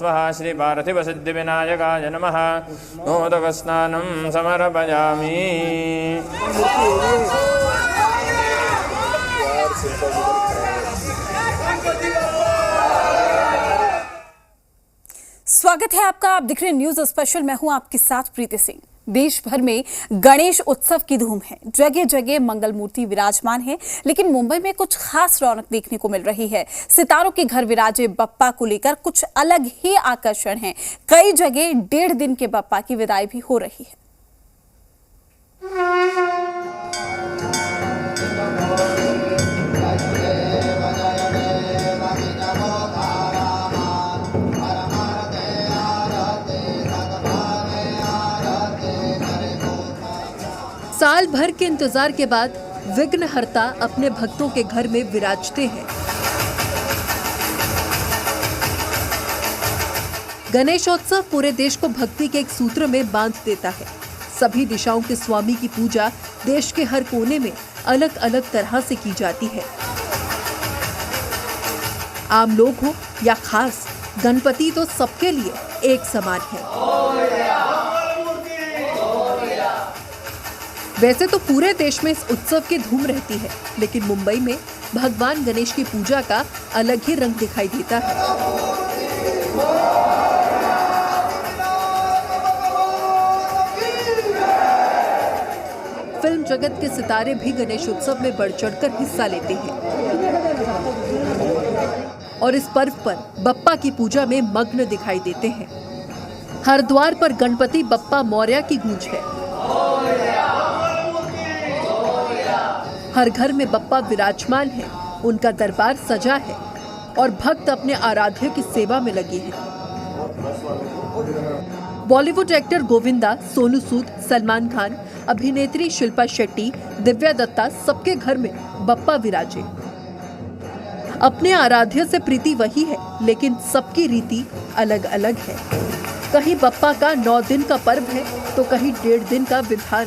स्वाहा। श्री पार्थिवसिद्धिविनायकाय नमः। मोदकस्नानं समर्पयामि। स्वागत है आपका। आप दिख रहे न्यूज स्पेशल। मैं हूं आपके साथ प्रीति सिंह। देश भर में गणेश उत्सव की धूम है। जगह जगह मंगल मूर्ति विराजमान है, लेकिन मुंबई में कुछ खास रौनक देखने को मिल रही है। सितारों के घर विराजे बप्पा को लेकर कुछ अलग ही आकर्षण है। कई जगह 1.5 दिन के बप्पा की विदाई भी हो रही है। साल भर के इंतजार के बाद विघ्नहर्ता अपने भक्तों के घर में विराजते हैं। गणेशोत्सव पूरे देश को भक्ति के एक सूत्र में बांध देता है। सभी दिशाओं के स्वामी की पूजा देश के हर कोने में अलग अलग तरह से की जाती है। आम लोग हो या खास, गणपति तो सबके लिए एक समान है। वैसे तो पूरे देश में इस उत्सव की धूम रहती है, लेकिन मुंबई में भगवान गणेश की पूजा का अलग ही रंग दिखाई देता है। फिल्म जगत के सितारे भी गणेश उत्सव में बढ़ चढ़कर हिस्सा लेते हैं और इस पर्व पर बप्पा की पूजा में मग्न दिखाई देते हैं। हर द्वार पर गणपति बप्पा मौर्य की गूंज है। हर घर में बप्पा विराजमान है, उनका दरबार सजा है और भक्त अपने आराध्य की सेवा में लगे हैं। बॉलीवुड एक्टर गोविंदा, सोनू सूद, सलमान खान, अभिनेत्री शिल्पा शेट्टी, दिव्या दत्ता, सबके घर में बप्पा विराजे। अपने आराध्य से प्रीति वही है, लेकिन सबकी रीति अलग अलग है। कहीं बप्पा का 9 दिन का पर्व है तो कहीं 1.5 दिन का विधान।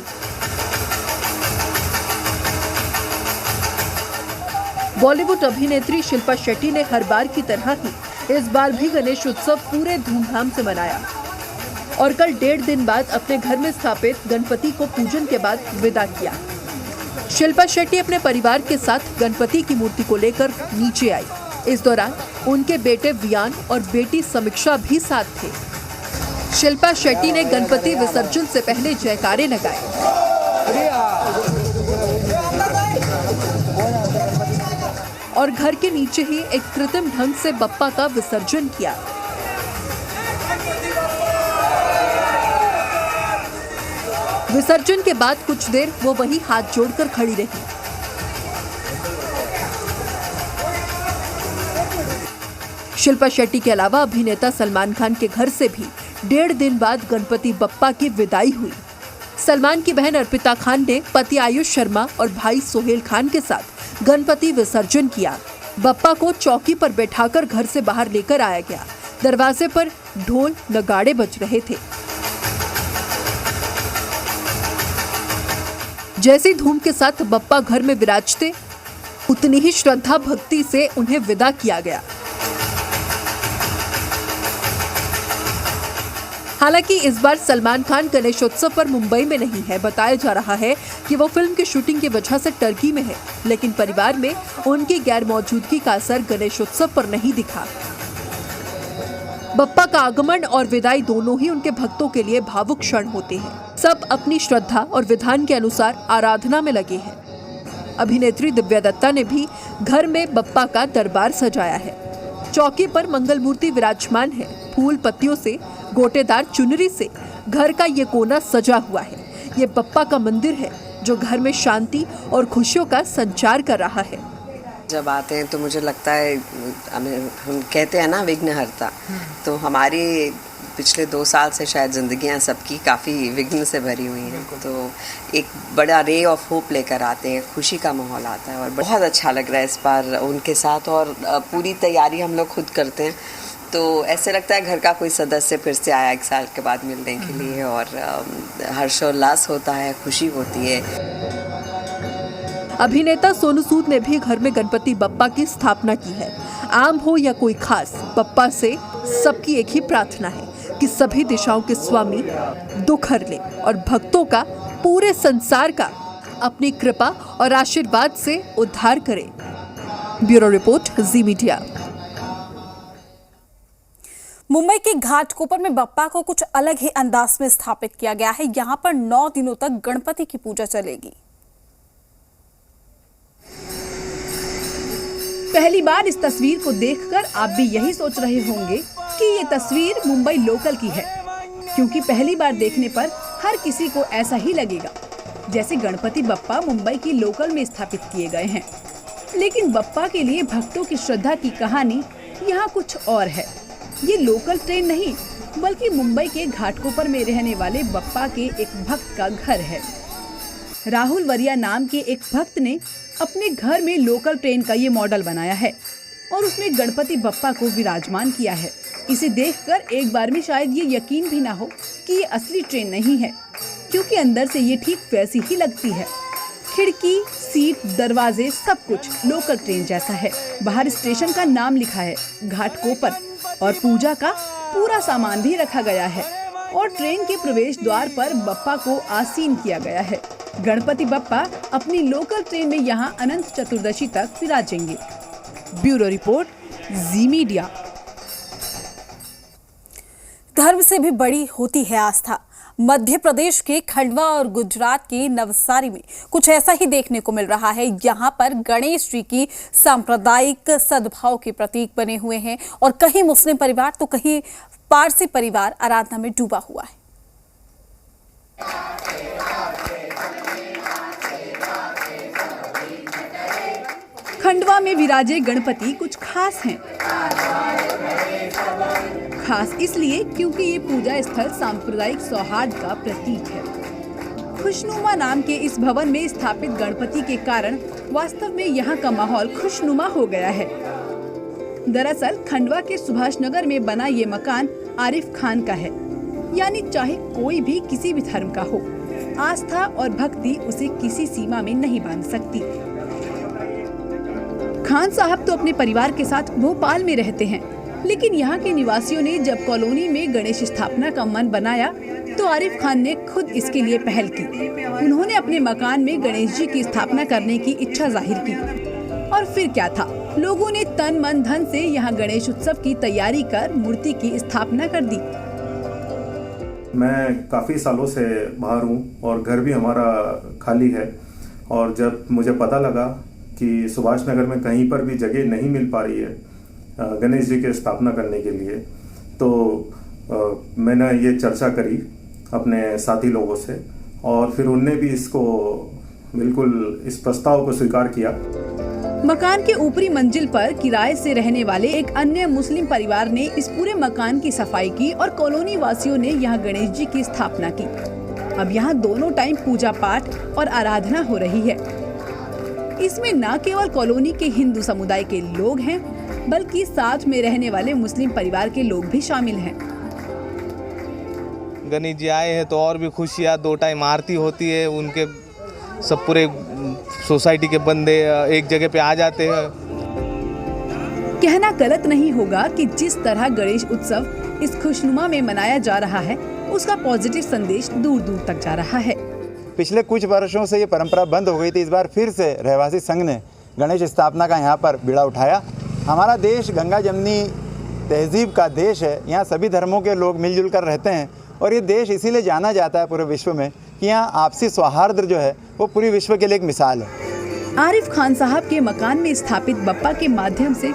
बॉलीवुड अभिनेत्री शिल्पा शेट्टी ने हर बार की तरह ही इस बार भी गणेश उत्सव पूरे धूमधाम से मनाया और कल 1.5 दिन बाद अपने घर में स्थापित गणपति को पूजन के बाद विदा किया। शिल्पा शेट्टी अपने परिवार के साथ गणपति की मूर्ति को लेकर नीचे आई। इस दौरान उनके बेटे वियान और बेटी समीक्षा भी साथ थे। शिल्पा शेट्टी ने गणपति विसर्जन से पहले जयकारे लगाए और घर के नीचे ही एक कृत्रिम ढंग से बप्पा का विसर्जन किया। विसर्जन के बाद कुछ देर वो वहीं हाथ जोड़कर खड़ी रही। शिल्पा शेट्टी के अलावा अभिनेता सलमान खान के घर से भी 1.5 दिन बाद गणपति बप्पा की विदाई हुई। सलमान की बहन अर्पिता खान ने पति आयुष शर्मा और भाई सोहेल खान के साथ गणपति विसर्जन किया। बप्पा को चौकी पर बैठाकर घर से बाहर लेकर आया गया। दरवाजे पर ढोल नगाड़े बज रहे थे। जैसी धूम के साथ बप्पा घर में विराजते, उतनी ही श्रद्धा भक्ति से उन्हें विदा किया गया। हालांकि इस बार सलमान खान गणेशोत्सव पर मुंबई में नहीं है। बताया जा रहा है कि वो फिल्म की शूटिंग की वजह से टर्की में है, लेकिन परिवार में उनकी गैर मौजूदगी का असर गणेशोत्सव पर नहीं दिखा। बप्पा का आगमन और विदाई दोनों ही उनके भक्तों के लिए भावुक क्षण होते हैं। सब अपनी श्रद्धा और विधान के अनुसार आराधना में लगे हैं। अभिनेत्री दिव्या दत्ता ने भी घर में बप्पा का दरबार सजाया है। चौकी पर मंगल मूर्ति विराजमान है। फूल पत्तियों से, गोटेदार चुनरी से घर का ये कोना सजा हुआ है। ये बप्पा का मंदिर है जो घर में शांति और खुशियों का संचार कर रहा है। जब आते हैं तो मुझे लगता है, हम कहते हैं ना विघ्नहर्ता, तो हमारी पिछले 2 साल से शायद ज़िंदगियाँ सबकी काफ़ी विघ्न से भरी हुई हैं, तो एक बड़ा रे ऑफ होप लेकर आते हैं, खुशी का माहौल आता है और बहुत अच्छा लग रहा है इस बार उनके साथ। और पूरी तैयारी हम लोग खुद करते हैं, तो ऐसे लगता है घर का कोई सदस्य फिर से आया 1 साल के बाद मिलने के लिए, और हर्षोल्लास होता है, खुशी होती है। अभिनेता सोनू सूद ने भी घर में गणपति बप्पा की स्थापना की है। आम हो या कोई खास, बप्पा से सबकी एक ही प्रार्थना है कि सभी दिशाओं के स्वामी दुख हर ले और भक्तों का, पूरे संसार का अपनी कृपा और आशीर्वाद से उद्धार करे। ब्यूरो रिपोर्ट, जी मीडिया। मुंबई के घाटकोपर में बप्पा को कुछ अलग ही अंदाज में स्थापित किया गया है। यहाँ पर 9 दिनों तक गणपति की पूजा चलेगी। पहली बार इस तस्वीर को देखकर आप भी यही सोच रहे होंगे कि ये तस्वीर मुंबई लोकल की है, क्योंकि पहली बार देखने पर हर किसी को ऐसा ही लगेगा जैसे गणपति बप्पा मुंबई की लोकल में स्थापित किए गए हैं। लेकिन बप्पा के लिए भक्तों की श्रद्धा की कहानी यहाँ कुछ और है। ये लोकल ट्रेन नहीं, बल्कि मुंबई के घाटकोपर में रहने वाले बप्पा के एक भक्त का घर है। राहुल वरिया नाम के एक भक्त ने अपने घर में लोकल ट्रेन का ये मॉडल बनाया है और उसमें गणपति बप्पा को विराजमान किया है। इसे देखकर एक बार में शायद ये यकीन भी ना हो कि ये असली ट्रेन नहीं है, क्योंकि अंदर से ये ठीक वैसी ही लगती है। खिड़की, सीट, दरवाजे सब कुछ लोकल ट्रेन जैसा है। बाहर स्टेशन का नाम लिखा है घाटकोपर और पूजा का पूरा सामान भी रखा गया है और ट्रेन के प्रवेश द्वार पर बप्पा को आसीन किया गया है। गणपति बप्पा अपनी लोकल ट्रेन में यहाँ अनंत चतुर्दशी तक विराजेंगे। ब्यूरो रिपोर्ट, जी मीडिया। धर्म से भी बड़ी होती है आस्था। मध्य प्रदेश के खंडवा और गुजरात के नवसारी में कुछ ऐसा ही देखने को मिल रहा है। यहाँ पर गणेश जी की सांप्रदायिक सद्भाव के प्रतीक बने हुए हैं और कहीं मुस्लिम परिवार तो कहीं पारसी परिवार आराधना में डूबा हुआ है। खंडवा में विराजे गणपति कुछ खास हैं। खास इसलिए क्योंकि ये पूजा स्थल सांप्रदायिक सौहार्द का प्रतीक है। खुशनुमा नाम के इस भवन में स्थापित गणपति के कारण वास्तव में यहाँ का माहौल खुशनुमा हो गया है। दरअसल खंडवा के सुभाष नगर में बना ये मकान आरिफ खान का है, यानी चाहे कोई भी किसी भी धर्म का हो, आस्था और भक्ति उसे किसी सीमा में नहीं बांध सकती। खान साहब तो अपने परिवार के साथ भोपाल में रहते हैं, लेकिन यहाँ के निवासियों ने जब कॉलोनी में गणेश स्थापना का मन बनाया तो आरिफ खान ने खुद इसके लिए पहल की। उन्होंने अपने मकान में गणेश जी की स्थापना करने की इच्छा जाहिर की और फिर क्या था, लोगों ने तन मन धन से यहाँ गणेश उत्सव की तैयारी कर मूर्ति की स्थापना कर दी। मैं काफ़ी सालों से बाहर हूँ और घर भी हमारा खाली है, और जब मुझे पता लगा कि सुभाष नगर में कहीं पर भी जगह नहीं मिल पा रही है गणेश जी की स्थापना करने के लिए, तो मैंने ये चर्चा करी अपने साथी लोगों से और फिर उनने भी इसको बिल्कुल इस प्रस्ताव को स्वीकार किया। मकान के ऊपरी मंजिल पर किराए से रहने वाले एक अन्य मुस्लिम परिवार ने इस पूरे मकान की सफाई की और कॉलोनी वासियों ने यहाँ गणेश जी की स्थापना की। अब यहाँ दोनों टाइम पूजा पाठ और आराधना हो रही है। इसमें न केवल कॉलोनी के हिंदू समुदाय के लोग हैं, बल्कि साथ में रहने वाले मुस्लिम परिवार के लोग भी शामिल हैं। गणेश जी आए हैं तो और भी खुशियाँ, 2 टाइम आरती होती है, उनके सब पूरे सोसाइटी के बंदे एक जगह पे आ जाते हैं। कहना गलत नहीं होगा कि जिस तरह गणेश उत्सव इस खुशनुमा में मनाया जा रहा है, उसका पॉजिटिव संदेश दूर दूर तक जा रहा है। पिछले कुछ वर्षों से ये परंपरा बंद हो गई थी। इस बार फिर से रहवासी संघ ने गणेश स्थापना का यहाँ पर बीड़ा उठाया। हमारा देश गंगा जमनी तहजीब का देश है। यहाँ सभी धर्मों के लोग मिलजुल कर रहते हैं और ये देश इसीलिए जाना जाता है पूरे विश्व में कि यहाँ आपसी सौहार्द जो है वो पूरी विश्व के लिए एक मिसाल है। आरिफ खान साहब के मकान में स्थापित बप्पा के माध्यम से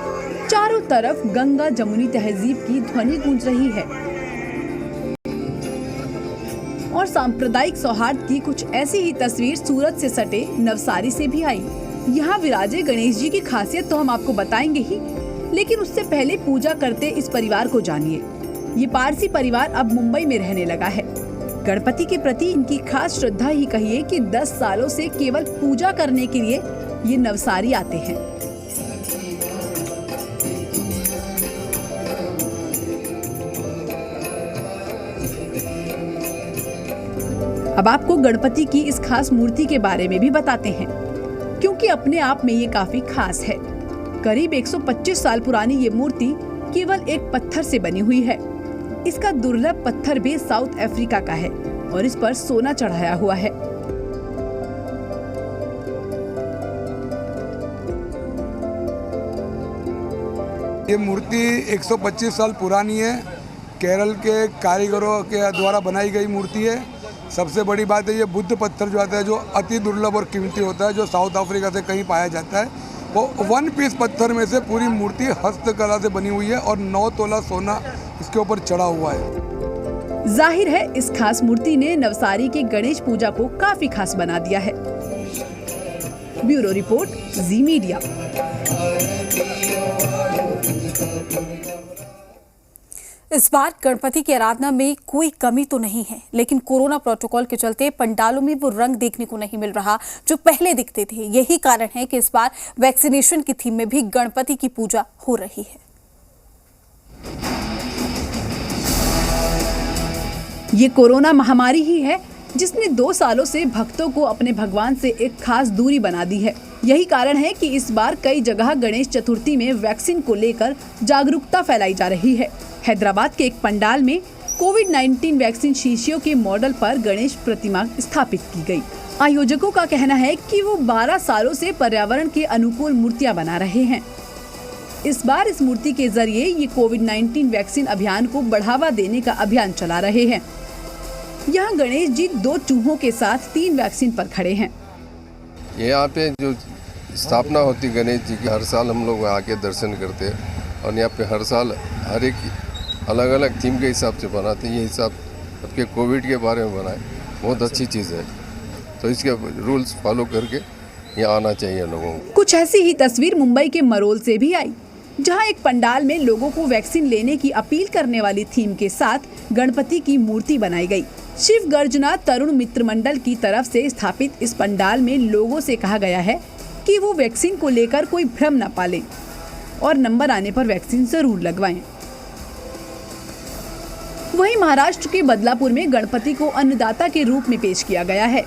चारों तरफ गंगा जमुनी तहजीब की ध्वनि गूंज रही है और सांप्रदायिक सौहार्द की कुछ ऐसी ही तस्वीर सूरत से सटे नवसारी से भी आई। यहाँ विराजे गणेश जी की खासियत तो हम आपको बताएंगे ही, लेकिन उससे पहले पूजा करते इस परिवार को जानिए। ये पारसी परिवार अब मुंबई में रहने लगा है। गणपति के प्रति इनकी खास श्रद्धा ही कहिए कि 10 सालों से केवल पूजा करने के लिए ये नवसारी आते हैं। अब आपको गणपति की इस खास मूर्ति के बारे में भी बताते हैं, क्योंकि अपने आप में ये काफी खास है। करीब 125 साल पुरानी ये मूर्ति केवल एक पत्थर से बनी हुई है। इसका दुर्लभ पत्थर भी साउथ अफ्रीका का है और इस पर सोना चढ़ाया हुआ है। ये मूर्ति 125 साल पुरानी है। केरल के कारीगरों के द्वारा बनाई गई मूर्ति है। सबसे बड़ी बात है ये बुद्ध पत्थर जो आता है, जो अति दुर्लभ और कीमती होता है, जो साउथ अफ्रीका से कहीं पाया जाता है, वो 1 पीस पत्थर में से पूरी मूर्ति हस्तकला से बनी हुई है और 9 तोला सोना इसके ऊपर चढ़ा हुआ है। जाहिर है इस खास मूर्ति ने नवसारी के गणेश पूजा को काफी खास बना दिया है। ब्यूरो रिपोर्ट, जी मीडिया। इस बार गणपति की आराधना में कोई कमी तो नहीं है, लेकिन कोरोना प्रोटोकॉल के चलते पंडालों में वो रंग देखने को नहीं मिल रहा जो पहले दिखते थे। यही कारण है कि इस बार वैक्सीनेशन की थीम में भी गणपति की पूजा हो रही है। ये कोरोना महामारी ही है जिसने 2 सालों से भक्तों को अपने भगवान से एक खास दूरी बना दी है। यही कारण है कि इस बार कई जगह गणेश चतुर्थी में वैक्सीन को लेकर जागरूकता फैलाई जा रही है। हैदराबाद के एक पंडाल में कोविड-19 वैक्सीन शीशियों के मॉडल पर गणेश प्रतिमा स्थापित की गई। आयोजकों का कहना है कि वो 12 सालों से पर्यावरण के अनुकूल मूर्तियां बना रहे हैं। इस बार इस मूर्ति के जरिए ये कोविड-19 वैक्सीन अभियान को बढ़ावा देने का अभियान चला रहे हैं। यहाँ गणेश जी 2 चूहों के साथ 3 वैक्सीन पर खड़े हैं। यहाँ पे जो स्थापना होती गणेश जी की, हर साल हम लोग आके दर्शन करते हैं और यहाँ पे हर साल हर एक अलग अलग थीम के हिसाब से बनाते हैं। ये हिसाब सबके कोविड के बारे में बनाए, बहुत अच्छी चीज़ है। तो इसके रूल्स फॉलो करके यहाँ आना चाहिए लोगों को। कुछ ऐसी ही तस्वीर मुंबई के मरोल से भी आई, जहां एक पंडाल में लोगों को वैक्सीन लेने की अपील करने वाली थीम के साथ गणपति की मूर्ति बनाई गई। शिव गर्जना तरुण मित्र मंडल की तरफ से स्थापित इस पंडाल में लोगों से कहा गया है कि वो वैक्सीन को लेकर कोई भ्रम न पालें और नंबर आने पर वैक्सीन जरूर लगवाएं। वहीं महाराष्ट्र के बदलापुर में गणपति को अन्नदाता के रूप में पेश किया गया है।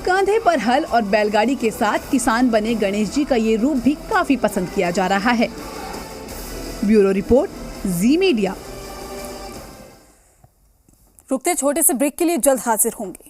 कांधे पर हल और बैलगाड़ी के साथ किसान बने गणेश जी का ये रूप भी काफी पसंद किया जा रहा है। ब्यूरो रिपोर्ट, जी मीडिया। रुकते छोटे से ब्रेक के लिए जल्द हाजिर होंगे।